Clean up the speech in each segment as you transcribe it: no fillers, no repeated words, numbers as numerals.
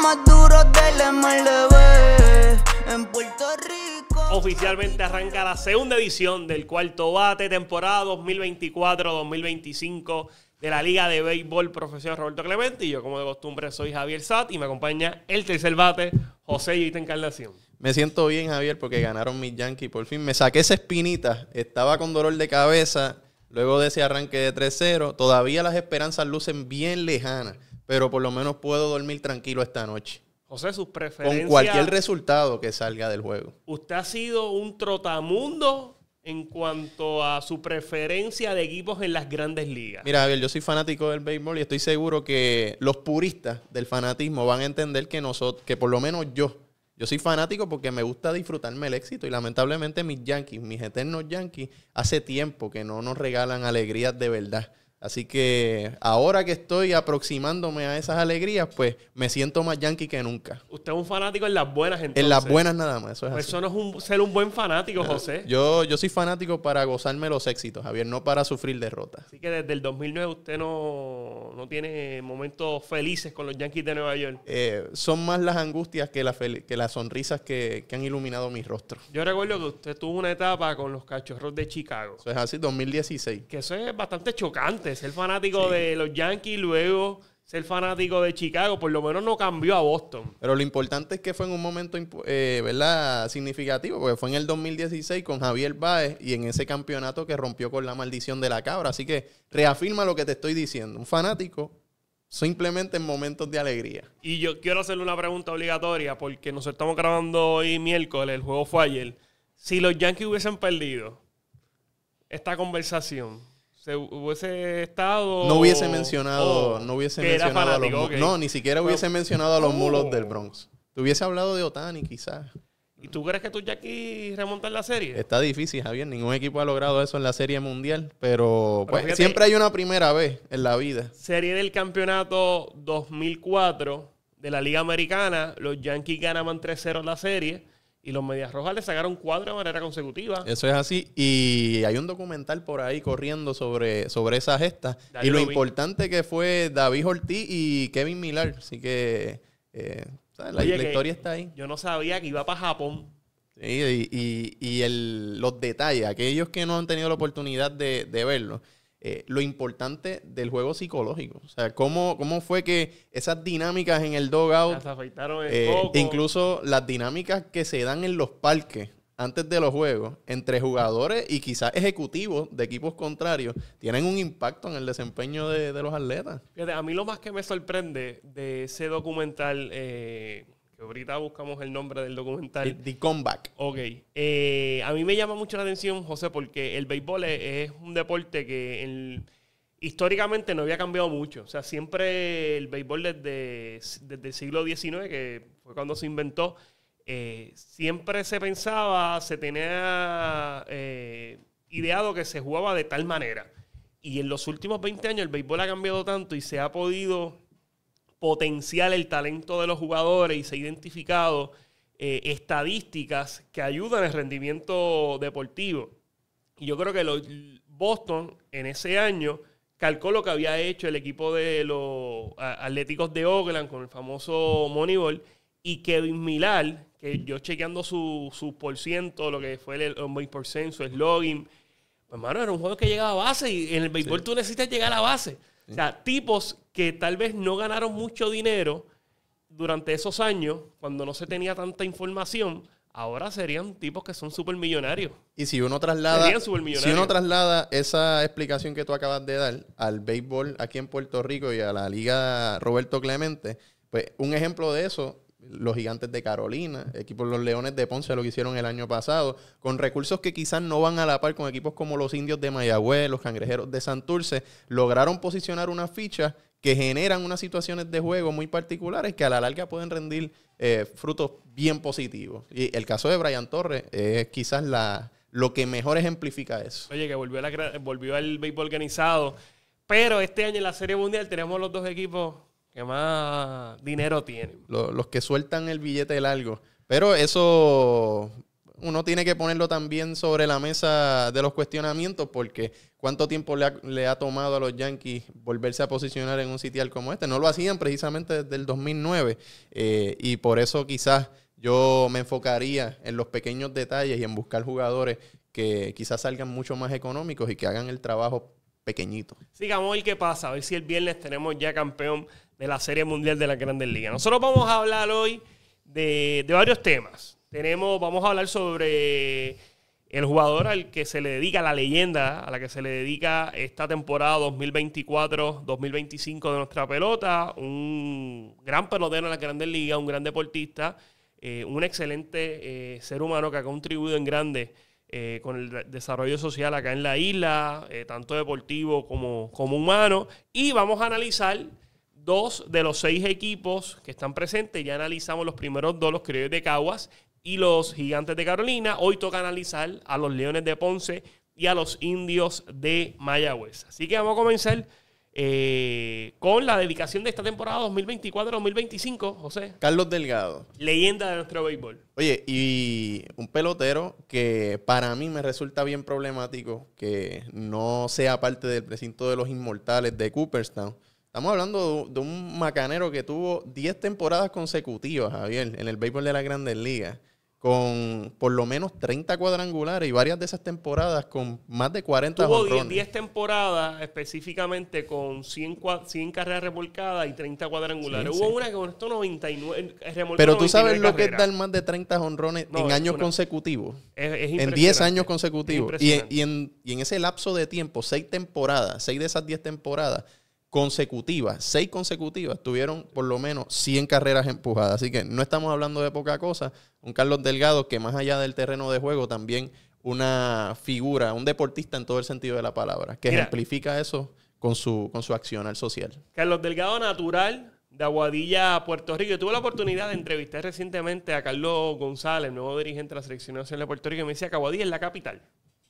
más duros del MLB en Puerto Rico. Oficialmente arranca la segunda edición del cuarto bate, temporada 2024-2025 de la Liga de Béisbol Profesional Roberto Clemente. Y yo, como de costumbre, soy Javier Sat y me acompaña el tercer bate, José Yita Encarnación. Me siento bien, Javier, porque ganaron mis Yankees. Por fin me saqué esa espinita. Estaba con dolor de cabeza luego de ese arranque de 3-0. Todavía las esperanzas lucen bien lejanas, pero por lo menos puedo dormir tranquilo esta noche. José, sus preferencias. Con cualquier resultado que salga del juego. Usted ha sido un trotamundo en cuanto a su preferencia de equipos en las grandes ligas. Mira, Javier, yo soy fanático del béisbol y estoy seguro que los puristas del fanatismo van a entender que que por lo menos yo soy fanático porque me gusta disfrutarme el éxito. Y lamentablemente mis Yankees, mis eternos Yankees, hace tiempo que no nos regalan alegrías de verdad. Así que ahora que estoy aproximándome a esas alegrías, pues me siento más Yankee que nunca. Usted es un fanático en las buenas, entonces. En las buenas nada más, eso es pues así. eso no es ser un buen fanático, José. Yo soy fanático para gozarme los éxitos, Javier, no para sufrir derrotas. Así que desde el 2009 usted no tiene momentos felices con los Yankees de Nueva York. Son más las angustias que las sonrisas que han iluminado mi rostro. Yo recuerdo que usted tuvo una etapa con los Cachorros de Chicago. Eso es así, 2016. Que eso es bastante chocante, ser fanático de los Yankees, luego ser fanático de Chicago, por lo menos no cambió a Boston. Pero lo importante es que fue en un momento ¿verdad? Significativo, porque fue en el 2016 con Javier Báez y en ese campeonato que rompió con la maldición de la cabra. Así que reafirma lo que te estoy diciendo. Un fanático simplemente en momentos de alegría. Y yo quiero hacerle una pregunta obligatoria, porque nos estamos grabando hoy miércoles, el juego fue ayer. Si los Yankees hubiesen perdido esta conversación, ¿se hubiese estado? No hubiese mencionado, fanático, no, ni siquiera hubiese mencionado a los Mulos del Bronx. Te hubiese hablado de Ohtani, quizás. ¿Y tú crees que tus Yankees remontan la serie? Está difícil, Javier. Ningún equipo ha logrado eso en la Serie Mundial, pero pues, fíjate, siempre hay una primera vez en la vida. Serie del campeonato 2004 de la Liga Americana, los Yankees ganaban 3-0 la serie y los Medias Rojas le sacaron 4 de manera consecutiva. Eso es así. Y hay un documental por ahí corriendo sobre esa gesta. Dale, y lo importante que fue David Ortiz y Kevin Millar. Así que la historia está ahí. Yo no sabía que iba para Japón. Sí, y los detalles, aquellos que no han tenido la oportunidad de verlo, lo importante del juego psicológico. O sea, cómo fue que esas dinámicas en el dugout, se afeitaron el coco. incluso las dinámicas que se dan en los parques antes de los juegos, entre jugadores y quizás ejecutivos de equipos contrarios, tienen un impacto en el desempeño de los atletas. Fíjate, a mí lo más que me sorprende de ese documental, que ahorita buscamos el nombre del documental. The Comeback. Ok. A mí me llama mucho la atención, José, porque el béisbol es un deporte que históricamente no había cambiado mucho. O sea, siempre el béisbol desde el siglo XIX, que fue cuando se inventó, siempre se tenía ideado que se jugaba de tal manera. Y en los últimos 20 años el béisbol ha cambiado tanto y se ha podido potenciar el talento de los jugadores y se ha identificado estadísticas que ayudan al rendimiento deportivo. Y yo creo que Boston en ese año calcó lo que había hecho el equipo de los Atléticos de Oakland con el famoso Moneyball, y Kevin Millar, que yo chequeando su por ciento, lo que fue el on-base percent, su slogan, pues hermano, era un juego que llegaba a base y en el béisbol tú necesitas llegar a base. Sí. O sea, tipos que tal vez no ganaron mucho dinero durante esos años, cuando no se tenía tanta información, ahora serían tipos que son supermillonarios. Y si uno traslada esa explicación que tú acabas de dar al béisbol aquí en Puerto Rico y a la Liga Roberto Clemente, pues un ejemplo de eso, los Gigantes de Carolina, equipos los Leones de Ponce lo que hicieron el año pasado, con recursos que quizás no van a la par con equipos como los Indios de Mayagüez, los Cangrejeros de Santurce, lograron posicionar unas fichas que generan unas situaciones de juego muy particulares que a la larga pueden rendir frutos bien positivos. Y el caso de Brian Torres es quizás lo que mejor ejemplifica eso. Oye, que volvió al béisbol organizado, pero este año en la Serie Mundial tenemos los dos equipos que más dinero tienen. Los que sueltan el billete largo. Pero eso, uno tiene que ponerlo también sobre la mesa de los cuestionamientos, porque ¿cuánto tiempo le ha tomado a los Yankees volverse a posicionar en un sitial como este? No lo hacían precisamente desde el 2009 y por eso quizás yo me enfocaría en los pequeños detalles y en buscar jugadores que quizás salgan mucho más económicos y que hagan el trabajo pequeñito. Sigamos a ver qué pasa, a ver si el viernes tenemos ya campeón de la Serie Mundial de las Grandes Ligas. Nosotros vamos a hablar hoy de varios temas. Vamos a hablar sobre el jugador al que se le dedica, la leyenda a la que se le dedica esta temporada 2024-2025 de nuestra pelota, un gran pelotero en las Grandes Ligas, un gran deportista, un excelente ser humano que ha contribuido en grande con el desarrollo social acá en la isla, tanto deportivo como humano. Y vamos a analizar 2 de los 6 equipos que están presentes. Ya analizamos los primeros 2, los Criollos de Caguas y los Gigantes de Carolina. Hoy toca analizar a los Leones de Ponce y a los Indios de Mayagüez. Así que vamos a comenzar con la dedicación de esta temporada 2024-2025, José. Carlos Delgado. Leyenda de nuestro béisbol. Oye, y un pelotero que para mí me resulta bien problemático que no sea parte del precinto de los inmortales de Cooperstown. Estamos hablando de un macanero que tuvo 10 temporadas consecutivas, Javier, en el béisbol de las Grandes Ligas, con por lo menos 30 cuadrangulares y varias de esas temporadas con más de 40 jonrones. Tuvo 10 temporadas específicamente con 100 carreras remolcadas y 30 cuadrangulares. Hubo una que con esto 99 remolcó. Pero tú sabes lo que es dar más de 30 jonrones en años consecutivos. Es en 10 años consecutivos. Y en ese lapso de tiempo, 6 temporadas, 6 de esas 10 temporadas consecutivas, 6 consecutivas, tuvieron por lo menos 100 carreras empujadas. Así que no estamos hablando de poca cosa. Un Carlos Delgado que más allá del terreno de juego también una figura, un deportista en todo el sentido de la palabra, que ejemplifica eso con su accionar social. Carlos Delgado, natural de Aguadilla, Puerto Rico. Yo tuve la oportunidad de entrevistar recientemente a Carlos González, nuevo dirigente de la Selección Nacional de Puerto Rico, y me decía que Aguadilla es la capital.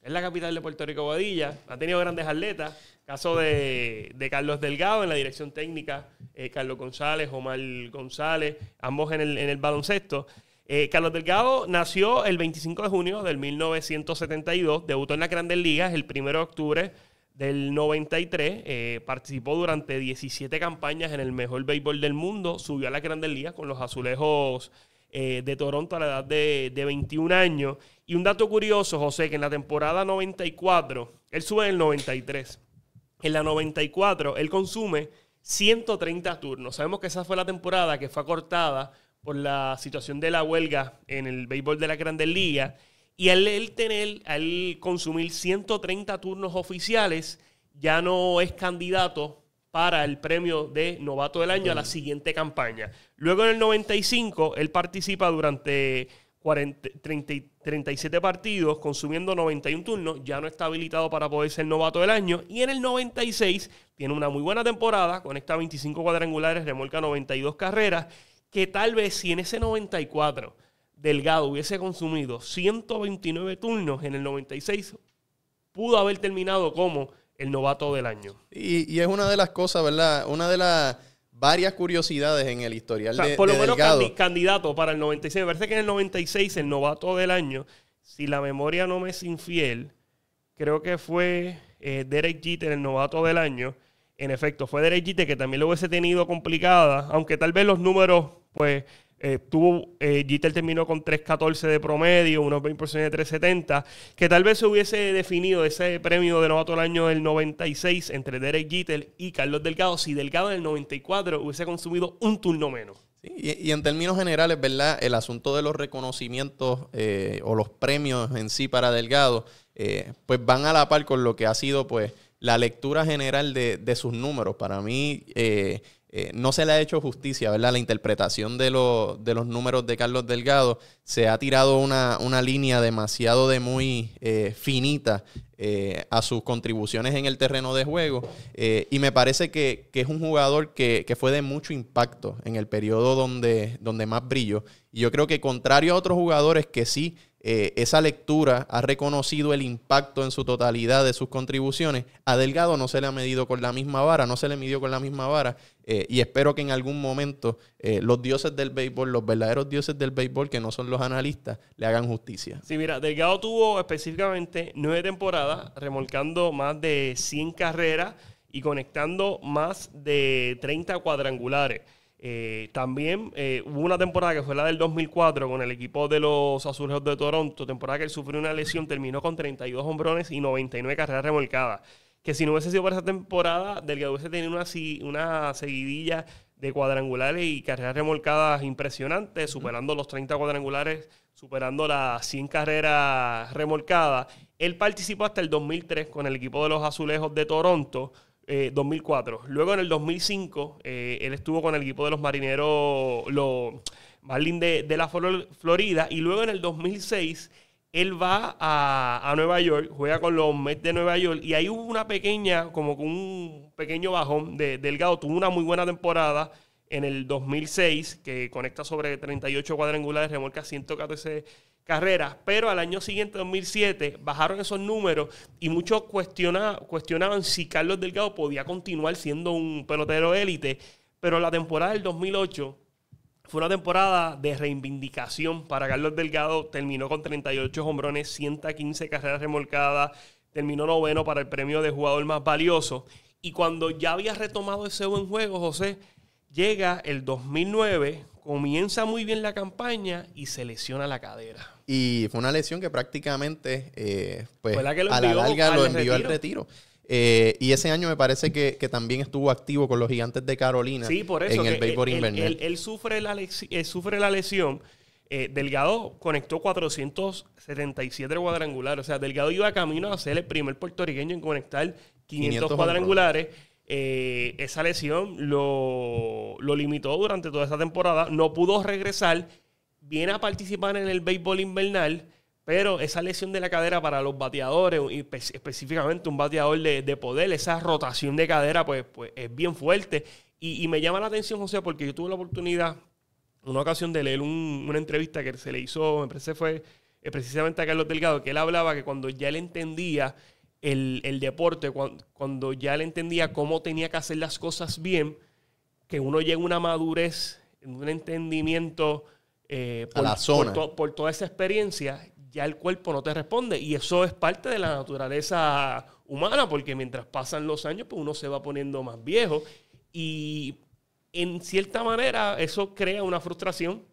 Es la capital de Puerto Rico, Aguadilla. Ha tenido grandes atletas. Caso de Carlos Delgado en la dirección técnica, Carlos González, Omar González, ambos en el baloncesto. Carlos Delgado nació el 25 de junio del 1972, debutó en las Grandes Ligas el 1 de octubre del 93, participó durante 17 campañas en el mejor béisbol del mundo, subió a las Grandes Ligas con los Azulejos de Toronto a la edad de 21 años. Y un dato curioso, José, que en la temporada 94, él sube en el 93. En la 94, él consume 130 turnos. Sabemos que esa fue la temporada que fue acortada por la situación de la huelga en el béisbol de la Grandes Ligas. Y al consumir 130 turnos oficiales, ya no es candidato para el premio de novato del año a la siguiente campaña. Luego en el 95, él participa durante 37 partidos, consumiendo 91 turnos, ya no está habilitado para poder ser novato del año. Y en el 96 tiene una muy buena temporada, conecta 25 cuadrangulares, remolca 92 carreras, que tal vez si en ese 94 Delgado hubiese consumido 129 turnos en el 96, pudo haber terminado como el novato del año. Y es una de las cosas, ¿verdad? Una de las varias curiosidades en el historial de por lo menos Delgado. Candidato para el 96. Me parece que en el 96 el novato del año, si la memoria no me es infiel, creo que fue Derek Jeter el novato del año. En efecto, fue Derek Jeter, que también lo hubiese tenido complicada, aunque tal vez los números, pues, Jeter terminó con 3.14 de promedio, unos 20% de 3.70, que tal vez se hubiese definido ese premio de novato del año del 96 entre Derek Jeter y Carlos Delgado, si Delgado en el 94 hubiese consumido un turno menos. Sí, y en términos generales, ¿verdad? El asunto de los reconocimientos o los premios en sí para Delgado, pues van a la par con lo que ha sido, pues, la lectura general de sus números. Para mí, no se le ha hecho justicia, ¿verdad? La interpretación de los números de Carlos Delgado. Se ha tirado una línea demasiado muy finita a sus contribuciones en el terreno de juego. Y me parece que es un jugador que fue de mucho impacto en el periodo donde más brilló. Y yo creo que contrario a otros jugadores que sí, esa lectura ha reconocido el impacto en su totalidad de sus contribuciones, a Delgado no se le ha medido con la misma vara, no se le midió con la misma vara. y espero que en algún momento los dioses del béisbol, los verdaderos dioses del béisbol, que no son los analistas, le hagan justicia. Sí, mira, Delgado tuvo específicamente 9 temporadas, remolcando más de 100 carreras y conectando más de 30 cuadrangulares. También hubo una temporada que fue la del 2004 con el equipo de los Azulejos de Toronto, temporada que él sufrió una lesión, terminó con 32 hombrones y 99 carreras remolcadas. Que si no hubiese sido por esa temporada, Delgado hubiese tenido una seguidilla de cuadrangulares y carreras remolcadas impresionantes, superando los 30 cuadrangulares, superando las 100 carreras remolcadas. Él participó hasta el 2003 con el equipo de los Azulejos de Toronto, 2004. Luego en el 2005, él estuvo con el equipo de los Marineros, los Marlins de la Florida, y luego en el 2006 él va a Nueva York, juega con los Mets de Nueva York, y ahí hubo una pequeña, como un pequeño bajón de Delgado. Tuvo una muy buena temporada en el 2006, que conecta sobre 38 cuadrangulares, remolca 114 carreras, pero al año siguiente, 2007, bajaron esos números y muchos cuestionaban si Carlos Delgado podía continuar siendo un pelotero élite, pero la temporada del 2008 fue una temporada de reivindicación para Carlos Delgado. Terminó con 38 hombrones, 115 carreras remolcadas, terminó 9º para el premio de jugador más valioso. Y cuando ya había retomado ese buen juego, José, llega el 2009, comienza muy bien la campaña y se lesiona la cadera. Y fue una lesión que prácticamente fue la que a la larga lo envió al retiro. Y ese año me parece que también estuvo activo con los Gigantes de Carolina, sí, por eso, en el béisbol invernal. Él sufre la lesión. Delgado conectó 477 cuadrangulares. O sea, Delgado iba camino a ser el primer puertorriqueño en conectar 500 cuadrangulares. Esa lesión lo limitó durante toda esa temporada. No pudo regresar. Viene a participar en el béisbol invernal, pero esa lesión de la cadera para los bateadores, y específicamente un bateador de poder, esa rotación de cadera, pues es bien fuerte. Y me llama la atención, José, porque yo tuve la oportunidad, una ocasión, de leer una entrevista que se le hizo, me parece fue precisamente a Carlos Delgado, que él hablaba que cuando ya él entendía el deporte, cuando ya él entendía cómo tenía que hacer las cosas bien, que uno llega a una madurez, un entendimiento por toda esa experiencia, ya el cuerpo no te responde. Y eso es parte de la naturaleza humana, porque mientras pasan los años, pues uno se va poniendo más viejo. Y en cierta manera eso crea una frustración,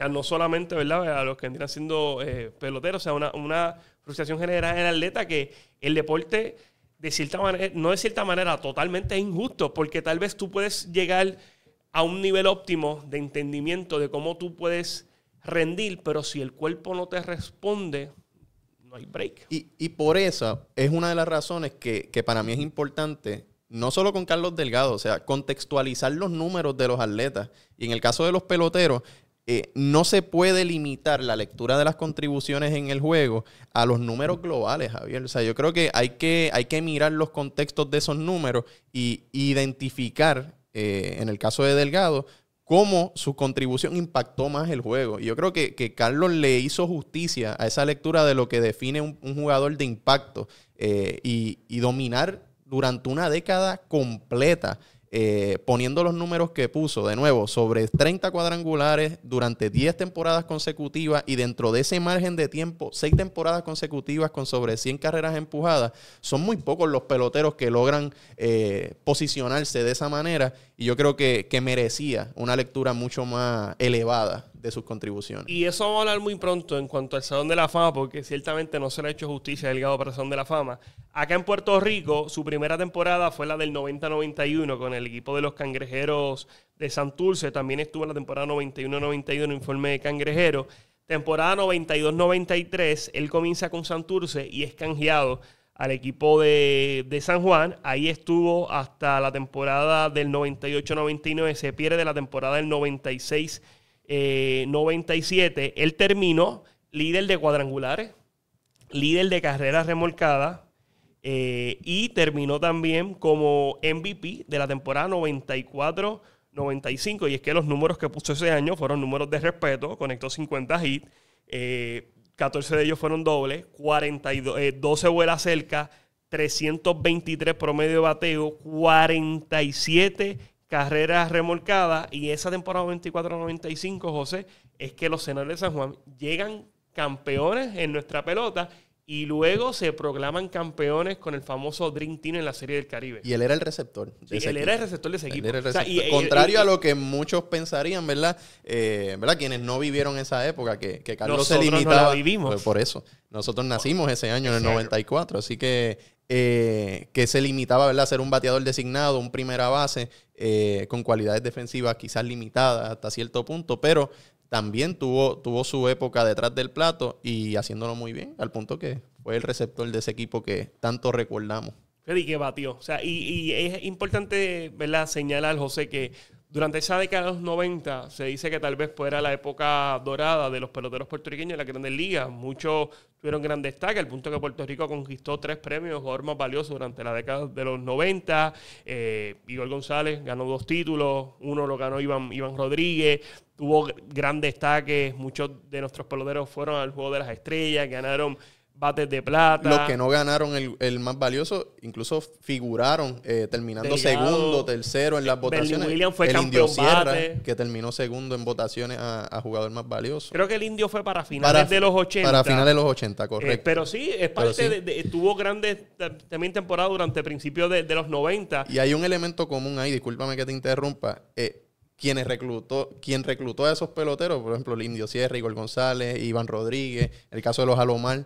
no solamente, ¿verdad?, a los que vendrían siendo peloteros, o sea, una frustración general en el atleta, que el deporte, de cierta manera, no de cierta manera, totalmente es injusto, porque tal vez tú puedes llegar a un nivel óptimo de entendimiento de cómo tú puedes rendir, pero si el cuerpo no te responde, no hay break. Y por eso es una de las razones que para mí es importante, no solo con Carlos Delgado, o sea, contextualizar los números de los atletas. Y en el caso de los peloteros, no se puede limitar la lectura de las contribuciones en el juego a los números globales, Javier. O sea, yo creo que hay que mirar los contextos de esos números y identificar, en el caso de Delgado, cómo su contribución impactó más el juego. Y yo creo que Carlos le hizo justicia a esa lectura de lo que define un jugador de impacto, y dominar durante una década completa, poniendo los números que puso, de nuevo, sobre 30 cuadrangulares durante 10 temporadas consecutivas, y dentro de ese margen de tiempo, 6 temporadas consecutivas con sobre 100 carreras empujadas. Son muy pocos los peloteros que logran posicionarse de esa manera, y yo creo que merecía una lectura mucho más elevada de sus contribuciones. Y eso vamos a hablar muy pronto en cuanto al Salón de la Fama, porque ciertamente no se le ha hecho justicia a Delgado para el Salón de la Fama. Acá en Puerto Rico, su primera temporada fue la del 90-91 con el equipo de los Cangrejeros de Santurce. También estuvo en la temporada 91-91 informe de Cangrejero. Temporada 92-93, él comienza con Santurce y es canjeado al equipo de San Juan. Ahí estuvo hasta la temporada del 98-99. Se pierde la temporada del 96-97. Él terminó líder de cuadrangulares, líder de carreras remolcadas, y terminó también como MVP de la temporada 94-95. Y es que los números que puso ese año fueron números de respeto. Conectó 50 hits, 14 de ellos fueron dobles, 12 vuelas cerca, 323 promedio de bateo, 47 carreras remolcadas, y esa temporada 94-95, José, es que los Senadores de San Juan llegan campeones en nuestra pelota y luego se proclaman campeones con el famoso Dream Team en la Serie del Caribe. Y él era el receptor. Sí, él era el receptor de ese equipo. O sea, contrario a lo que muchos pensarían, ¿verdad? ¿Verdad? Quienes no vivieron esa época, que Carlos se limitaba. Nosotros no la vivimos. Pues por eso. Nosotros nacimos ese año, en el 94. Así que se limitaba, ¿verdad?, a ser un bateador designado, un primera base, con cualidades defensivas quizás limitadas hasta cierto punto, pero también tuvo su época detrás del plato y haciéndolo muy bien, al punto que fue el receptor de ese equipo que tanto recordamos. Y que batió. O sea, y es importante, ¿verdad?, señalar, José, que durante esa década de los 90 se dice que tal vez fuera la época dorada de los peloteros puertorriqueños en la Grandes Ligas. Muchos tuvieron gran destaque, al punto que Puerto Rico conquistó 3 premios, jugador más valioso durante la década de los 90. Igor González ganó 2 títulos, uno lo ganó Iván Rodríguez. Tuvo gran destaque, muchos de nuestros peloteros fueron al Juego de las Estrellas, ganaron bates de plata. Los que no ganaron el más valioso, incluso figuraron terminando Delgado, segundo, tercero en las votaciones. Williams fue el campeón Indio Sierra, bate, que terminó segundo en votaciones a jugador más valioso. Creo que el Indio fue para finales de los 80. Para finales de los 80, correcto. Pero sí, es parte tuvo grandes también temporadas durante principios de los 90. Y hay un elemento común ahí, discúlpame que te interrumpa. Quien reclutó a esos peloteros, por ejemplo, el Indio Sierra, Igor González, Iván Rodríguez, el caso de los Alomar,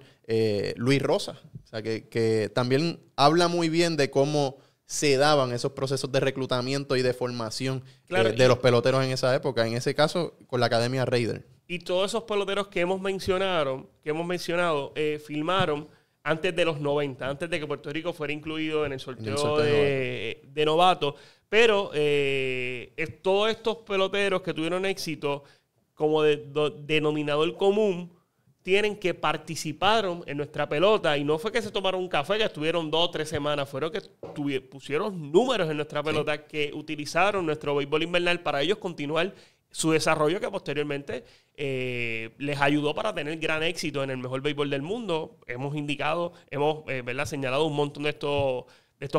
Luis Rosa. O sea, que también habla muy bien de cómo se daban esos procesos de reclutamiento y de formación de los peloteros en esa época. En ese caso, con la Academia Raider. Y todos esos peloteros que hemos mencionado, filmaron antes de los 90, antes de que Puerto Rico fuera incluido en el sorteo de novatos. Pero todos estos peloteros que tuvieron éxito, como denominador común, tienen que participaron en nuestra pelota. Y no fue que se tomaron un café, que estuvieron 2 o 3 semanas. Fueron que pusieron números en nuestra pelota, que utilizaron nuestro béisbol invernal para ellos continuar su desarrollo, que posteriormente les ayudó para tener gran éxito en el mejor béisbol del mundo. Hemos señalado un montón de estos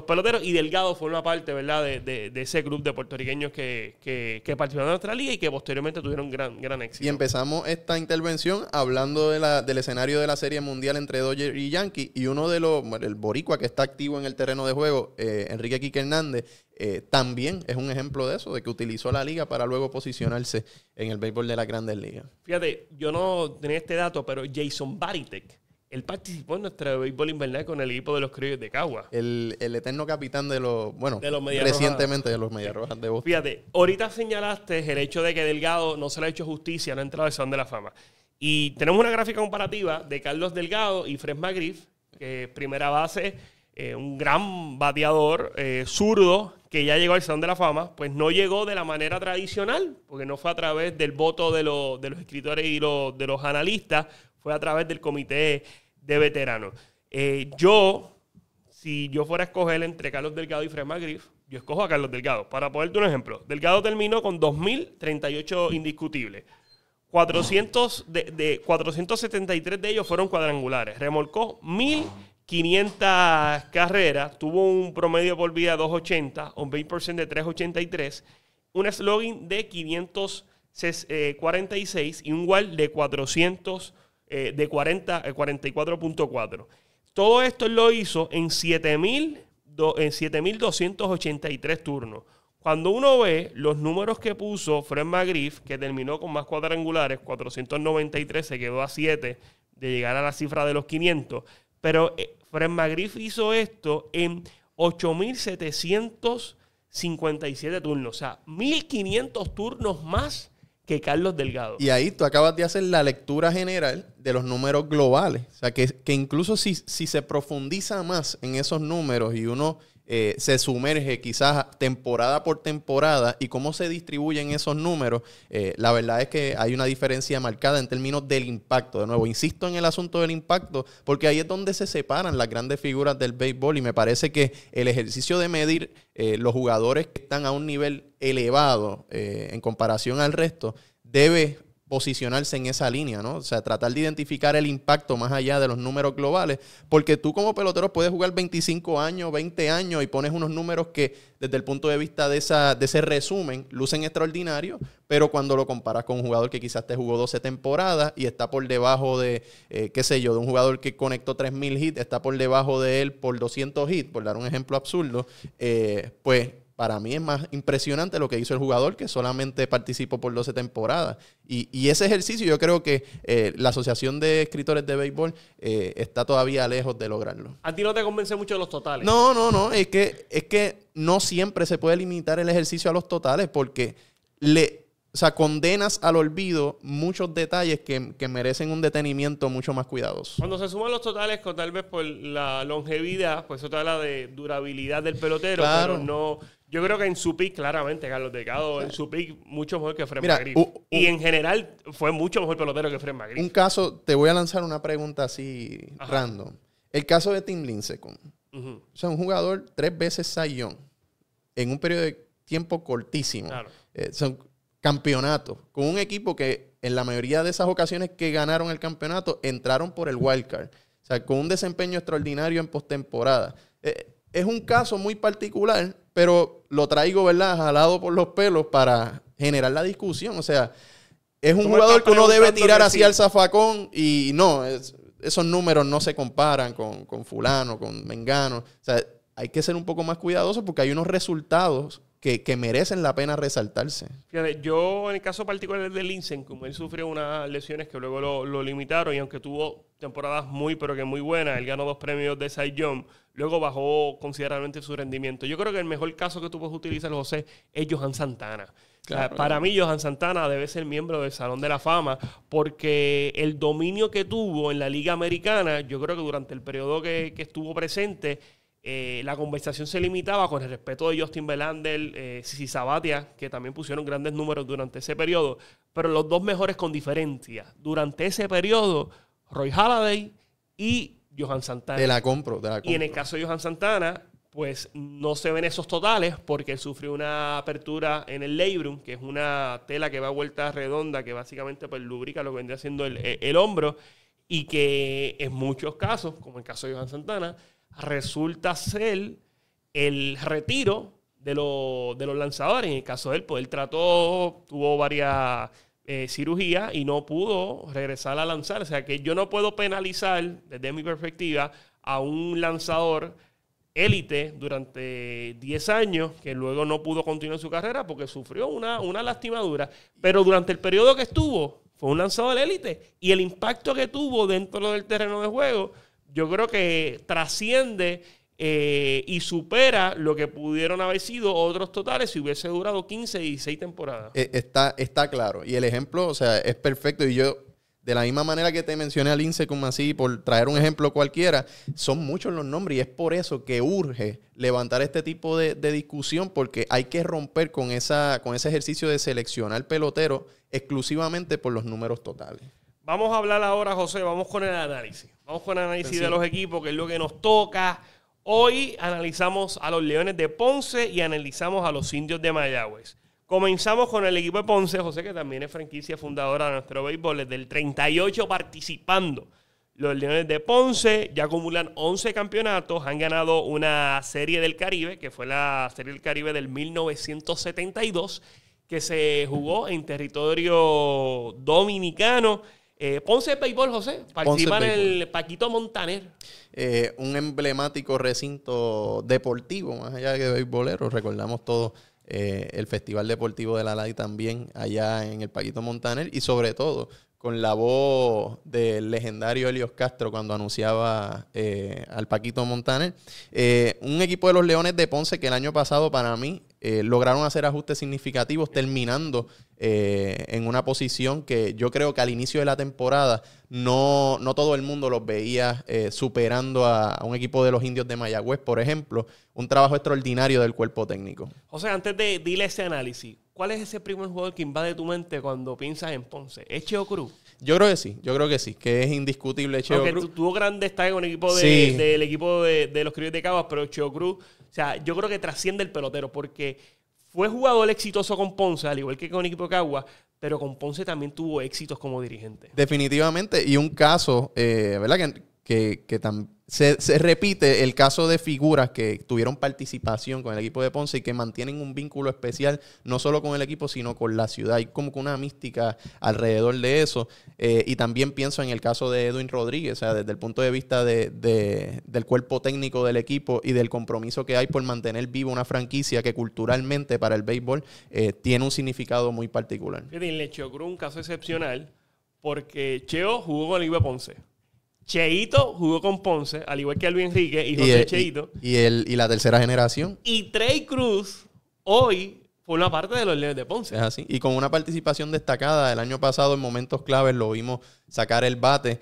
peloteros, y Delgado forma parte, ¿verdad?, de ese grupo de puertorriqueños que participaron en nuestra liga y que posteriormente tuvieron gran éxito. Y empezamos esta intervención hablando del escenario de la Serie Mundial entre Dodgers y Yankees, y uno de el boricua que está activo en el terreno de juego, Enrique Quique Hernández, también es un ejemplo de eso, de que utilizó la liga para luego posicionarse en el béisbol de las Grandes Ligas. Fíjate, yo no tenía este dato, pero Jason Varitek, él participó en nuestro béisbol invernal con el equipo de los Criollos de Cagua. El eterno capitán de los recientemente de los Medias Rojas de Boston. Fíjate, ahorita señalaste el hecho de que Delgado no se le ha hecho justicia, no ha entrado al Salón de la Fama. Y tenemos una gráfica comparativa de Carlos Delgado y Fred McGriff, que primera base, un gran bateador zurdo, que ya llegó al Salón de la Fama. Pues no llegó de la manera tradicional, porque no fue a través del voto de los escritores y de los analistas, fue a través del comité de veteranos. Si yo fuera a escoger entre Carlos Delgado y Fred McGriff, yo escojo a Carlos Delgado. Para ponerte un ejemplo, Delgado terminó con 2.038 indiscutibles. 473 de ellos fueron cuadrangulares. Remolcó 1.500 carreras. Tuvo un promedio por vida de 2.80, un base de 3.83, un slugging de 546 y un WAR de 44.4. Todo esto lo hizo en 7.283 turnos. Cuando uno ve los números que puso Fred McGriff, que terminó con más cuadrangulares, 493, se quedó a 7 de llegar a la cifra de los 500. Pero Fred McGriff hizo esto en 8.757 turnos. O sea, 1.500 turnos más que Carlos Delgado. Y ahí tú acabas de hacer la lectura general de los números globales. O sea, que incluso si se profundiza más en esos números y uno se sumerge quizás temporada por temporada y cómo se distribuyen esos números, la verdad es que hay una diferencia marcada en términos del impacto. De nuevo, insisto en el asunto del impacto, porque ahí es donde se separan las grandes figuras del béisbol, y me parece que el ejercicio de medir los jugadores que están a un nivel elevado en comparación al resto debe posicionarse en esa línea, ¿no? O sea, tratar de identificar el impacto más allá de los números globales, porque tú como pelotero puedes jugar 25 años, 20 años y pones unos números que desde el punto de vista de ese resumen lucen extraordinarios, pero cuando lo comparas con un jugador que quizás te jugó 12 temporadas y está por debajo de, qué sé yo, de un jugador que conectó 3,000 hits, está por debajo de él por 200 hits, por dar un ejemplo absurdo, pues para mí es más impresionante lo que hizo el jugador, que solamente participó por 12 temporadas. Y ese ejercicio yo creo que la Asociación de Escritores de Béisbol está todavía lejos de lograrlo. ¿A ti no te convence mucho los totales? No. Es que no siempre se puede limitar el ejercicio a los totales porque condenas al olvido muchos detalles que merecen un detenimiento mucho más cuidadoso. Cuando se suman los totales, tal vez por la longevidad, pues eso te habla de durabilidad del pelotero, claro. Pero no... Yo creo que en su pick, claramente, Carlos Delgado, en su pick, mucho mejor que Fred McGriff. Y en general, fue mucho mejor pelotero que Fred McGriff. Un caso, te voy a lanzar una pregunta así random. El caso de Tim Lincecum. O sea, un jugador 3 veces Cy Young en un periodo de tiempo cortísimo. Claro. Son campeonatos. Con un equipo que en la mayoría de esas ocasiones que ganaron el campeonato, entraron por el wild card. O sea, con un desempeño extraordinario en postemporada. Es un caso muy particular, pero lo traigo, ¿verdad?, jalado por los pelos para generar la discusión. O sea, es un jugador que uno debe tirar así al zafacón y no, esos números no se comparan con fulano, con mengano. O sea, hay que ser un poco más cuidadosos porque hay unos resultados que merecen la pena resaltarse. Fíjate, yo en el caso particular de Lincecum, como él sufrió unas lesiones que luego lo limitaron y aunque tuvo temporadas pero que muy buenas, él ganó 2 premios de Cy Young, luego bajó considerablemente su rendimiento. Yo creo que el mejor caso que tú puedes utilizar, José, es Johan Santana. Claro, para mí, Johan Santana debe ser miembro del Salón de la Fama porque el dominio que tuvo en la Liga Americana, yo creo que durante el periodo que estuvo presente, la conversación se limitaba con el respeto de Justin Verlander, Sisi Sabathia, que también pusieron grandes números durante ese periodo, pero los dos mejores con diferencia durante ese periodo, Roy Halladay y Johan Santana. Te la compro. Y en el caso de Johan Santana, pues no se ven esos totales porque él sufrió una apertura en el labrum, que es una tela que va a vuelta redonda, que básicamente pues lubrica lo que vendría siendo el hombro, y que en muchos casos, como el caso de Johan Santana, resulta ser el retiro de los lanzadores. En el caso de él, pues él tuvo varias cirugías y no pudo regresar a lanzar. O sea que yo no puedo penalizar, desde mi perspectiva, a un lanzador élite durante 10 años que luego no pudo continuar su carrera porque sufrió una lastimadura. Pero durante el periodo que estuvo, fue un lanzador élite. Y el impacto que tuvo dentro del terreno de juego, yo creo que trasciende y supera lo que pudieron haber sido otros totales si hubiese durado 15, 16 temporadas. Está claro. Y el ejemplo, o sea, es perfecto. Y yo, de la misma manera que te mencioné a Lincecum así, por traer un ejemplo cualquiera, son muchos los nombres y es por eso que urge levantar este tipo de discusión porque hay que romper con ese ejercicio de seleccionar pelotero exclusivamente por los números totales. Vamos a hablar ahora, José, vamos con el análisis. Vamos con el análisis de los equipos, que es lo que nos toca. Hoy analizamos a los Leones de Ponce y analizamos a los Indios de Mayagüez. Comenzamos con el equipo de Ponce, José, que también es franquicia fundadora de nuestro béisbol, desde el 38 participando. Los Leones de Ponce ya acumulan 11 campeonatos, han ganado una Serie del Caribe, que fue la Serie del Caribe del 1972, que se jugó en territorio dominicano. Ponce de béisbol, José, participa en el Paquito Montaner. Un emblemático recinto deportivo, más allá de beisbolero. Recordamos todos el Festival Deportivo de la LAI también allá en el Paquito Montaner y sobre todo con la voz del legendario Helios Castro cuando anunciaba al Paquito Montaner. Un equipo de los Leones de Ponce que el año pasado para mí lograron hacer ajustes significativos terminando en una posición que yo creo que al inicio de la temporada no todo el mundo los veía superando a un equipo de los Indios de Mayagüez, por ejemplo. Un trabajo extraordinario del cuerpo técnico. José, antes de dile ese análisis, ¿cuál es ese primer jugador que invade tu mente cuando piensas en Ponce? ¿Es Cheo Cruz? Yo creo que sí, que es indiscutible Cheo Cruz. Aunque tuvo gran destaque con el equipo del equipo de los Criollos de Caguas, pero Cheo Cruz, o sea, yo creo que trasciende el pelotero porque fue jugador exitoso con Ponce, al igual que con el equipo de Cagua, pero con Ponce también tuvo éxitos como dirigente. Definitivamente, y un caso, ¿verdad? Que se repite el caso de figuras que tuvieron participación con el equipo de Ponce y que mantienen un vínculo especial no solo con el equipo, sino con la ciudad. Hay como que una mística alrededor de eso. Y también pienso en el caso de Edwin Rodríguez, o sea, desde el punto de vista del cuerpo técnico del equipo y del compromiso que hay por mantener viva una franquicia que culturalmente para el béisbol tiene un significado muy particular. Fíjate, en Lecheo Cruz un caso excepcional porque Cheo jugó con el equipo de Ponce. Cheito jugó con Ponce, al igual que Alvin Enrique y José Cheito. Y la tercera generación. Y Trey Cruz hoy forma parte de los Leones de Ponce. Es así. Y con una participación destacada. El año pasado en momentos claves lo vimos sacar el bate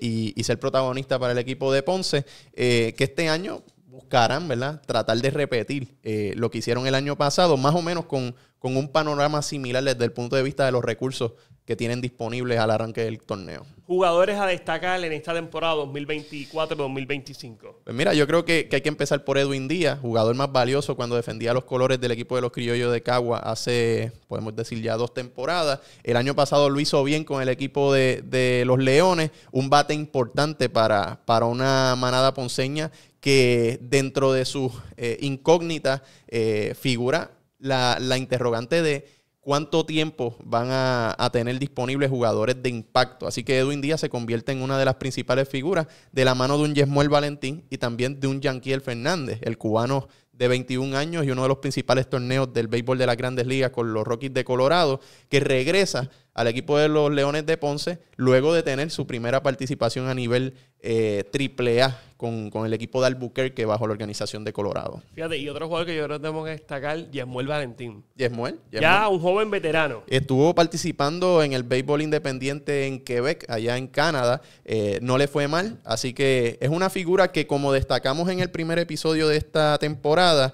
y ser protagonista para el equipo de Ponce. Que este año buscarán, ¿verdad? Tratar de repetir lo que hicieron el año pasado, más o menos con un panorama similar desde el punto de vista de los recursos que tienen disponibles al arranque del torneo. Jugadores a destacar en esta temporada 2024-2025. Pues mira, yo creo que hay que empezar por Edwin Díaz, jugador más valioso cuando defendía los colores del equipo de los Criollos de Cagua hace, podemos decir, ya 2 temporadas. El año pasado lo hizo bien con el equipo de los Leones, un bate importante para una manada ponceña que dentro de sus incógnitas figura la interrogante de cuánto tiempo van a tener disponibles jugadores de impacto. Así que Edwin Díaz se convierte en una de las principales figuras de la mano de un Yesmuel Valentín y también de un Yanquiel Fernández, el cubano de 21 años y uno de los principales torneos del béisbol de las Grandes Ligas con los Rockies de Colorado, que regresa al equipo de los Leones de Ponce luego de tener su primera participación a nivel AAA con el equipo de Albuquerque bajo la organización de Colorado. Fíjate, y otro jugador que yo creo que tenemos que destacar, Yesmuel Valentín. Yesmuel. Ya un joven veterano. Estuvo participando en el béisbol independiente en Quebec, allá en Canadá. No le fue mal, así que es una figura que, como destacamos en el primer episodio de esta temporada,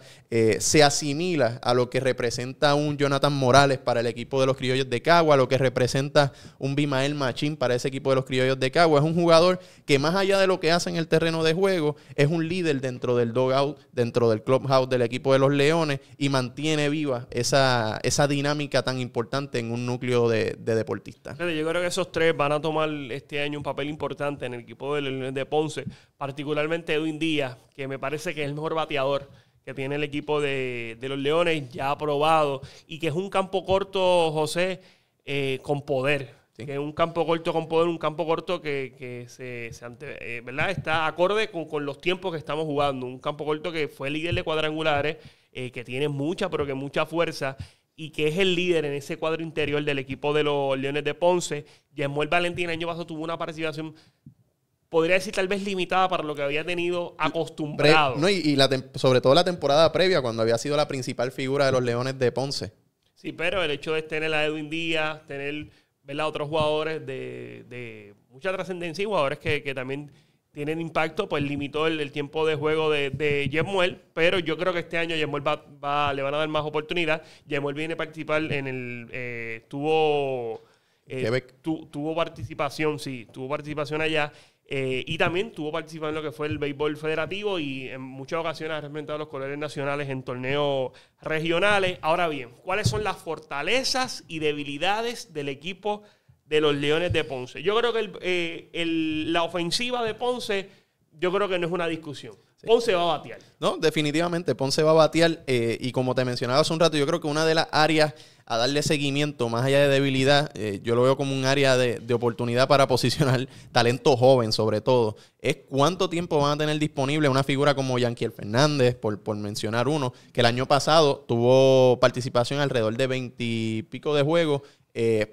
se asimila a lo que representa un Jonathan Morales para el equipo de los Criollos de Cagua, a lo que representa un Bimael Machín para ese equipo de los Criollos de Cagua. Es un jugador que, más allá de lo que hace en el terreno de juego, es un líder dentro del dugout, dentro del clubhouse del equipo de los Leones y mantiene viva esa dinámica tan importante en un núcleo de deportistas. Yo creo que esos 3 van a tomar este año un papel importante en el equipo de Ponce, particularmente Edwin Díaz, que me parece que es el mejor bateador que tiene el equipo de los Leones, ya aprobado, y que es un campo corto, José, con poder. Sí. Que es un campo corto con poder, un campo corto que ¿verdad? Está acorde con los tiempos que estamos jugando. Un campo corto que fue líder de cuadrangulares, que tiene mucha fuerza y que es el líder en ese cuadro interior del equipo de los Leones de Ponce. Yesmuel Valentín el año pasado tuvo una participación, podría decir tal vez limitada para lo que había tenido acostumbrado. Sobre todo la temporada previa, cuando había sido la principal figura de los Leones de Ponce. Sí, pero el hecho de tener a Edwin Díaz, tener, ¿verdad?, otros jugadores de mucha trascendencia y jugadores que también tienen impacto, pues limitó el tiempo de juego de Yesmuel, pero yo creo que este año Yesmuel le van a dar más oportunidad. Yesmuel viene a participar en el... tuvo participación, sí, tuvo participación allá. Y también tuvo participación en lo que fue el béisbol federativo y en muchas ocasiones ha representado a los colores nacionales en torneos regionales. Ahora bien, ¿cuáles son las fortalezas y debilidades del equipo de los Leones de Ponce? Yo creo que la ofensiva de Ponce, yo creo que no es una discusión. Sí. Ponce va a batear. No, definitivamente, Ponce va a batear. Y como te mencionaba hace un rato, yo creo que una de las áreas a darle seguimiento, más allá de debilidad, yo lo veo como un área de oportunidad para posicionar talento joven, sobre todo, es cuánto tiempo van a tener disponible una figura como Yanquiel Fernández, por mencionar uno, que el año pasado tuvo participación alrededor de 20 y pico de juegos,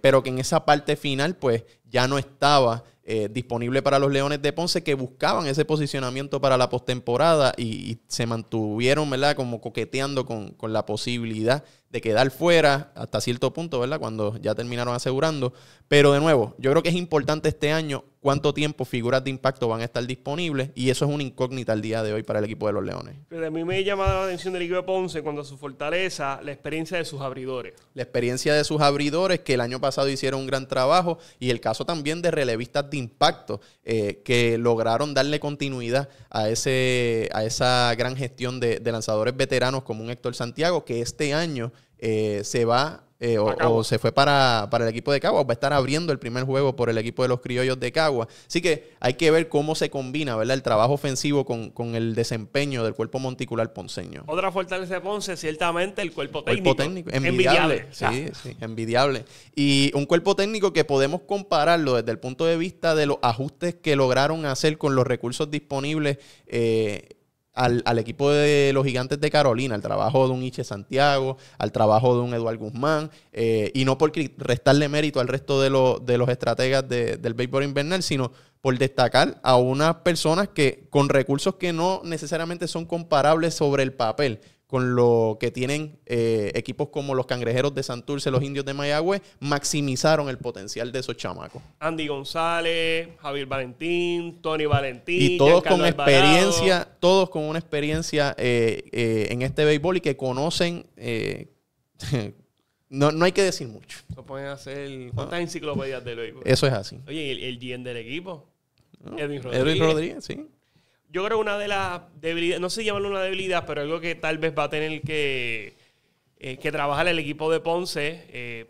pero que en esa parte final pues ya no estaba disponible para los Leones de Ponce, que buscaban ese posicionamiento para la postemporada y se mantuvieron, ¿verdad?, como coqueteando con la posibilidad de quedar fuera hasta cierto punto, ¿verdad?, cuando ya terminaron asegurando. Pero de nuevo, yo creo que es importante este año cuánto tiempo figuras de impacto van a estar disponibles, y eso es una incógnita al día de hoy para el equipo de los Leones. Pero a mí me llama la atención del equipo de Ponce cuando a su fortaleza, la experiencia de sus abridores. La experiencia de sus abridores, que el año pasado hicieron un gran trabajo, y el caso también de relevistas de impacto, que lograron darle continuidad a esa gran gestión de lanzadores veteranos como un Héctor Santiago, que este año se va o se fue para el equipo de Caguas. Va a estar abriendo el primer juego por el equipo de los Criollos de Caguas. Así que hay que ver cómo se combina, ¿verdad?, el trabajo ofensivo con el desempeño del cuerpo monticular ponceño. Otra fortaleza de Ponce, ciertamente, el cuerpo técnico. Envidiable. Sí, envidiable. Y un cuerpo técnico que podemos compararlo desde el punto de vista de los ajustes que lograron hacer con los recursos disponibles al equipo de los Gigantes de Carolina, al trabajo de un Iche Santiago, al trabajo de un Eduard Guzmán, y no por restarle mérito al resto de los estrategas del béisbol invernal, sino por destacar a unas personas que con recursos que no necesariamente son comparables sobre el papel con lo que tienen equipos como los Cangrejeros de Santurce, los Indios de Mayagüez, maximizaron el potencial de esos chamacos. Andy González, Javier Valentín, Tony Valentín. Y todos con experiencia, todos con una experiencia en este béisbol y que conocen... No hay que decir mucho. Se pueden hacer cuántas enciclopedias del béisbol. Eso es así. Oye, el GM del equipo, Edwin Rodríguez, sí. Yo creo que una de las debilidades, no sé si llamarlo una debilidad, pero algo que tal vez va a tener que trabajar el equipo de Ponce,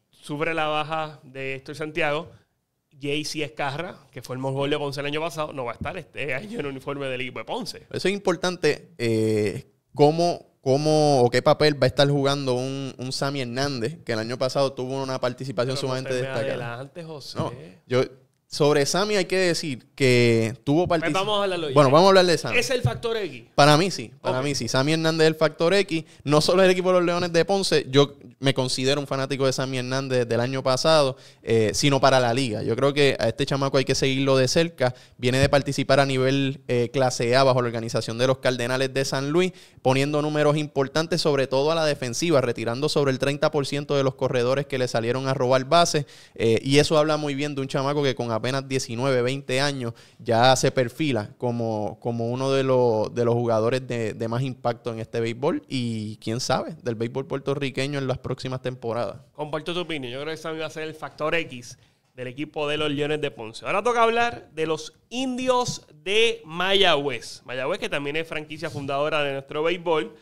sufre la baja de Héctor Santiago. JC Escarra, que fue el mejor de Ponce el año pasado, no va a estar este año en el uniforme del equipo de Ponce. Eso es importante, cómo o qué papel va a estar jugando un Sammy Hernández, que el año pasado tuvo una participación sumamente destacada. Adelante, José. No, sobre Sammy hay que decir que tuvo participación. Vamos a hablarlo ya. Bueno, vamos a hablar de Sammy. ¿Es el factor X? Para mí sí, mí sí. Sammy Hernández es el factor X. No solo es el equipo de los Leones de Ponce. Yo me considero un fanático de Sammy Hernández del año pasado, sino para la liga. Yo creo que a este chamaco hay que seguirlo de cerca. Viene de participar a nivel clase A bajo la organización de los Cardenales de San Luis, poniendo números importantes, sobre todo a la defensiva, retirando sobre el 30% de los corredores que le salieron a robar bases. Y eso habla muy bien de un chamaco que con apenas 19, 20 años ya se perfila como uno de los jugadores de más impacto en este béisbol y, quién sabe, del béisbol puertorriqueño en las próximas temporadas. Comparto tu opinión. Yo creo que Sammy va a ser el factor X del equipo de los Leones de Ponce. Ahora toca hablar de los Indios de Mayagüez. Mayagüez, que también es franquicia fundadora de nuestro béisbol.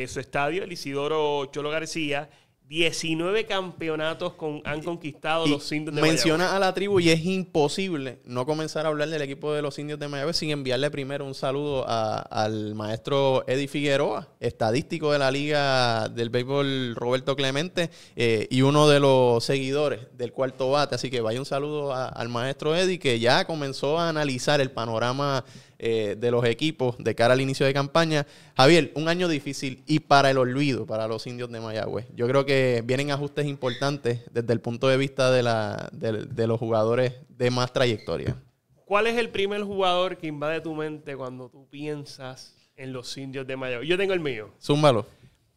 Su estadio, el Isidoro Cholo García. 19 campeonatos han conquistado los Indios de Mayagüez. Menciona a la tribu y es imposible no comenzar a hablar del equipo de los Indios de Mayagüez sin enviarle primero un saludo al maestro Eddie Figueroa, estadístico de la Liga del Béisbol Roberto Clemente, y uno de los seguidores del Cuarto Bate. Así que vaya un saludo al maestro Eddie, que ya comenzó a analizar el panorama de los equipos de cara al inicio de campaña. Javier, un año difícil y para el olvido para los Indios de Mayagüez. Yo creo que vienen ajustes importantes desde el punto de vista de los jugadores de más trayectoria. ¿Cuál es el primer jugador que invade tu mente cuando tú piensas en los Indios de Mayagüez? Yo tengo el mío. Zúmbalo.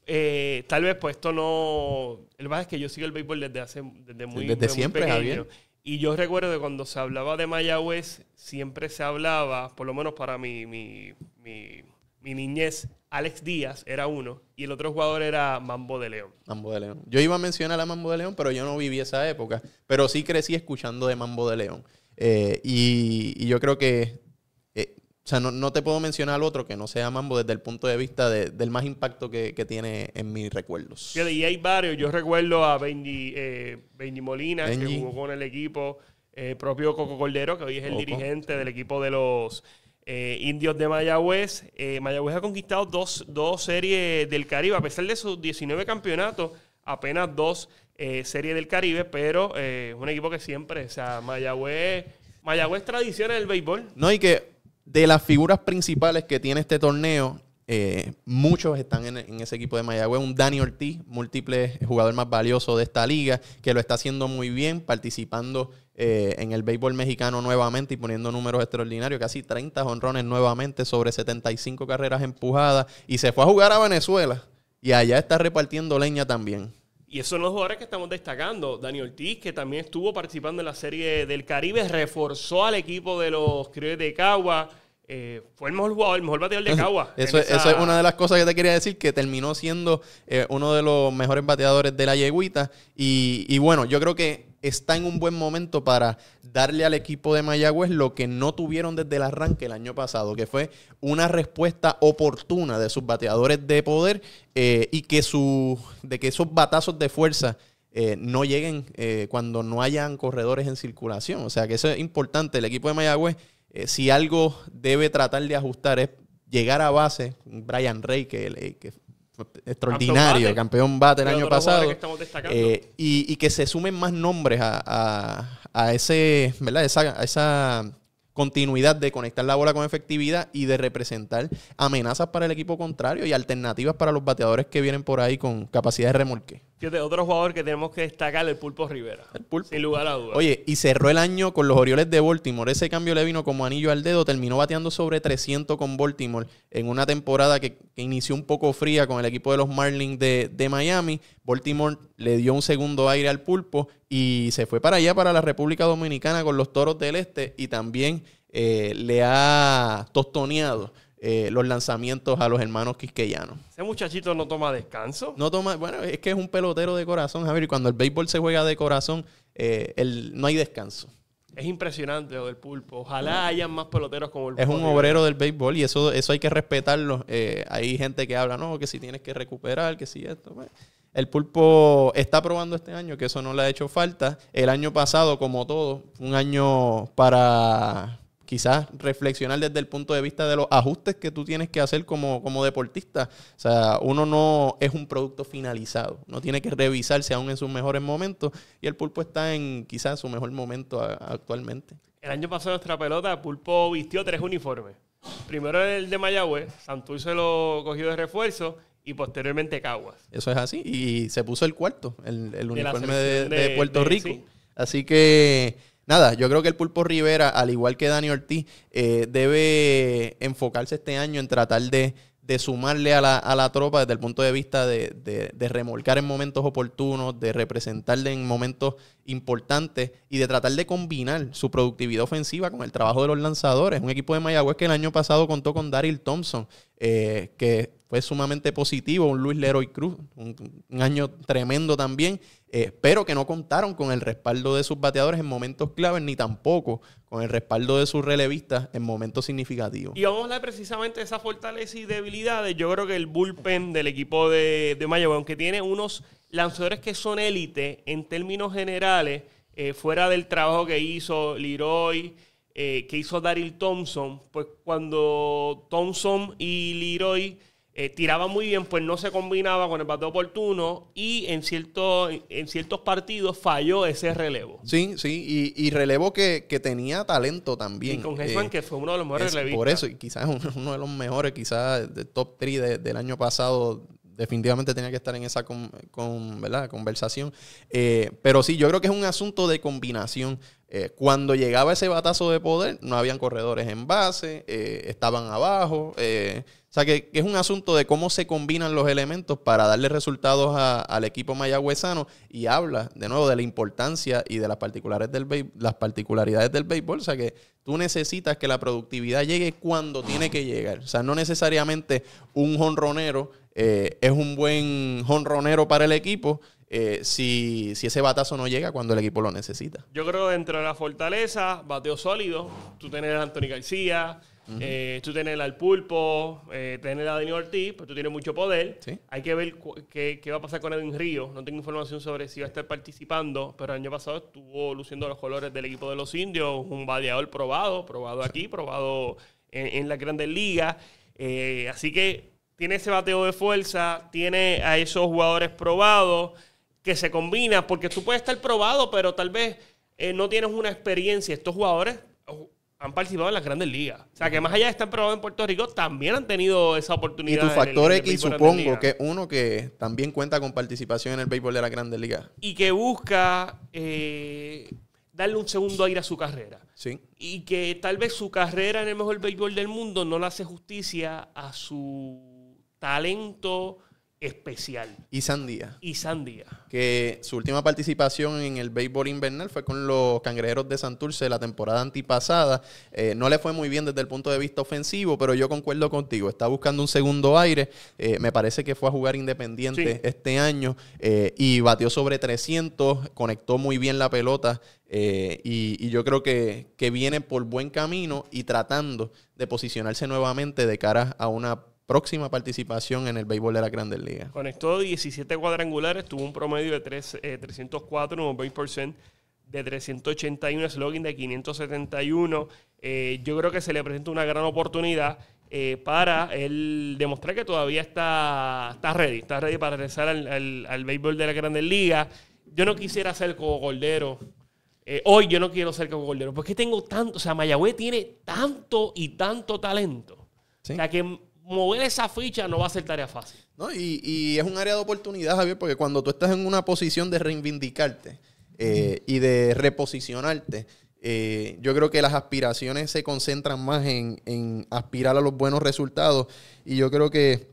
Tal vez pues esto no... El verdad es que yo sigo el béisbol desde siempre, muy pequeño. Javier. Y yo recuerdo que cuando se hablaba de Mayagüez, siempre se hablaba, por lo menos para mi niñez, Alex Díaz era uno y el otro jugador era Mambo de León. Mambo de León. Yo iba a mencionar a Mambo de León, pero yo no viví esa época. Pero sí crecí escuchando de Mambo de León. Y yo creo que... O sea, no te puedo mencionar al otro que no sea Mambo desde el punto de vista del más impacto que tiene en mis recuerdos. Y hay varios. Yo recuerdo a Benji Molina, que jugó con el equipo. Propio Coco Cordero, que hoy es el dirigente del equipo de los Indios de Mayagüez. Mayagüez ha conquistado dos series del Caribe. A pesar de sus 19 campeonatos, apenas 2 series del Caribe. Pero es un equipo que siempre... O sea, Mayagüez tradiciona el béisbol. No, y que... De las figuras principales que tiene este torneo, muchos están en ese equipo de Mayagüez. Un Dani Ortiz, múltiple jugador más valioso de esta liga, que lo está haciendo muy bien, participando en el béisbol mexicano nuevamente y poniendo números extraordinarios. Casi 30 jonrones nuevamente, sobre 75 carreras empujadas. Y se fue a jugar a Venezuela y allá está repartiendo leña también. Y esos son los jugadores que estamos destacando. Dani Ortiz, que también estuvo participando en la Serie del Caribe, reforzó al equipo de los Criollos de Cagua. Fue el mejor jugador, el mejor bateador de Cagua. Eso es una de las cosas que te quería decir, que terminó siendo uno de los mejores bateadores de la Yegüita. Y bueno, yo creo que está en un buen momento para darle al equipo de Mayagüez lo que no tuvieron desde el arranque el año pasado, que fue una respuesta oportuna de sus bateadores de poder y que esos batazos de fuerza no lleguen cuando no hayan corredores en circulación. O sea, que eso es importante. El equipo de Mayagüez, si algo debe tratar de ajustar, es llegar a base. Brian Rey, que extraordinario, campeón bate el año pasado, y que se sumen más nombres a ese, ¿verdad? Esa continuidad de conectar la bola con efectividad y de representar amenazas para el equipo contrario y alternativas para los bateadores que vienen por ahí con capacidad de remolque. Fíjate, otro jugador que tenemos que destacar, el Pulpo Rivera. El Pulpo. Sin lugar a dudas. Oye, y cerró el año con los Orioles de Baltimore. Ese cambio le vino como anillo al dedo. Terminó bateando sobre 300 con Baltimore en una temporada que inició un poco fría con el equipo de los Marlins de Miami. Baltimore le dio un segundo aire al Pulpo y se fue para allá, para la República Dominicana con los Toros del Este, y también le ha tostoneado los lanzamientos a los hermanos quisqueyanos. Ese muchachito no toma descanso. Bueno, es que es un pelotero de corazón, Javier, y cuando el béisbol se juega de corazón, no hay descanso. Es impresionante lo del Pulpo. Ojalá hayan más peloteros como el Pulpo. Es un obrero del béisbol y eso hay que respetarlo. Hay gente que habla, no, que si tienes que recuperar, que si esto. Bueno, el Pulpo está probando este año que eso no le ha hecho falta. El año pasado, como todo, un año para quizás reflexionar desde el punto de vista de los ajustes que tú tienes que hacer como deportista. O sea, uno no es un producto finalizado. Uno tiene que revisarse aún en sus mejores momentos, y el Pulpo está en quizás su mejor momento actualmente. El año pasado nuestra pelota, el Pulpo vistió 3 uniformes. Primero el de Mayagüez, Santurce lo cogió de refuerzo, y posteriormente Caguas. Eso es así. Y se puso el cuarto, el uniforme de Puerto Rico. Sí. Así que nada, yo creo que el Pulpo Rivera, al igual que Dani Ortiz, debe enfocarse este año en tratar de sumarle a la tropa desde el punto de vista de remolcar en momentos oportunos, de representarle en momentos importantes y de tratar de combinar su productividad ofensiva con el trabajo de los lanzadores. Un equipo de Mayagüez que el año pasado contó con Daryl Thompson, que fue sumamente positivo, un Luis Leroy Cruz, un año tremendo también, pero que no contaron con el respaldo de sus bateadores en momentos claves, ni tampoco con el respaldo de sus relevistas en momentos significativos. Y vamos a hablar precisamente de esa fortaleza y debilidades. Yo creo que el bullpen del equipo de Mayagüez, aunque tiene unos lanzadores que son élite en términos generales, fuera del trabajo que hizo Leroy, que hizo Daryl Thompson, pues cuando Thompson y Leroy tiraban muy bien, pues no se combinaba con el bateo oportuno, y en ciertos partidos falló ese relevo. Sí, y relevo que tenía talento también. Y con Jesús, que fue uno de los mejores relevistas. Por eso, y quizás uno de los mejores, quizás de top 3 del año pasado. Definitivamente tenía que estar en esa ¿verdad? conversación. Pero sí, yo creo que es un asunto de combinación. Cuando llegaba ese batazo de poder, no habían corredores en base, estaban abajo. O sea, que es un asunto de cómo se combinan los elementos para darle resultados al equipo mayagüezano, y habla, de nuevo, de la importancia y de las particularidades del béisbol. O sea, que tú necesitas que la productividad llegue cuando tiene que llegar. O sea, no necesariamente un jonronero es un buen jonronero para el equipo si ese batazo no llega cuando el equipo lo necesita. Yo creo que dentro de la fortaleza, bateo sólido, tú tenés a Anthony García, tú tenés al Pulpo, tenés a Dani Ortiz, pues tú tienes mucho poder. ¿Sí? Hay que ver qué va a pasar con Edwin Ríos. No tengo información sobre si va a estar participando, pero el año pasado estuvo luciendo los colores del equipo de los Indios, un bateador probado aquí, probado en las Grandes Ligas. Así que tiene ese bateo de fuerza, tiene a esos jugadores probados que se combinan, porque tú puedes estar probado, pero tal vez no tienes una experiencia. Estos jugadores han participado en las Grandes Ligas. O sea, que más allá de estar probados en Puerto Rico, también han tenido esa oportunidad. Y tu factor X, supongo, que uno que también cuenta con participación en el béisbol de las Grandes Ligas. Y que busca darle un segundo aire a su carrera. Sí. Y que tal vez su carrera en el mejor béisbol del mundo no le hace justicia a su talento especial. Y Sandía. Que su última participación en el béisbol invernal fue con los Cangrejeros de Santurce la temporada antipasada. No le fue muy bien desde el punto de vista ofensivo, pero yo concuerdo contigo. Está buscando un segundo aire. Me parece que fue a jugar independiente este año y batió sobre 300, conectó muy bien la pelota y yo creo que viene por buen camino y tratando de posicionarse nuevamente de cara a una próxima participación en el béisbol de la Grandes Ligas. Conectó 17 cuadrangulares, tuvo un promedio de 304, un base% de 381, slogan de 571. Yo creo que se le presenta una gran oportunidad para él demostrar que todavía está ready para regresar al béisbol de la Grandes Ligas. Yo no quisiera ser Coco Cordero. Hoy yo no quiero ser Coco Cordero porque tengo tanto, o sea, Mayagüez tiene tanto y tanto talento. Sí. O sea, que mover esa ficha no va a ser tarea fácil. No, y es un área de oportunidad, Javier, porque cuando tú estás en una posición de reivindicarte y de reposicionarte, yo creo que las aspiraciones se concentran más en aspirar a los buenos resultados. Y yo creo que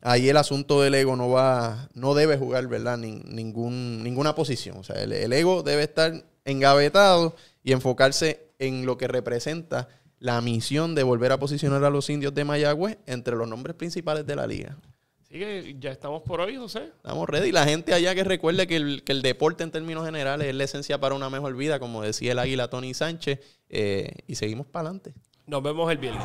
ahí el asunto del ego no debe jugar, ¿verdad? Ninguna posición. O sea, el ego debe estar engavetado y enfocarse en lo que representa la misión de volver a posicionar a los Indios de Mayagüez entre los nombres principales de la liga. Sí, que ya estamos por hoy, José. Estamos ready. La gente allá que recuerde que el deporte en términos generales es la esencia para una mejor vida, como decía el águila Tony Sánchez, y seguimos para adelante. Nos vemos el viernes.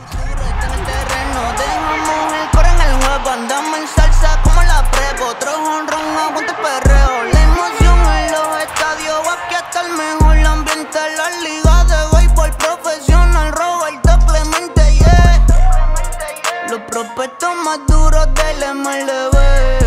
Andamos en salsa como la prepo, otro honrón, aguante perreo. La emoción en los estadios, aquí hasta el mejor ambiente. La liga de béisbol profesional, Roberto Clemente, yeah. Los prospectos más duros del MLB.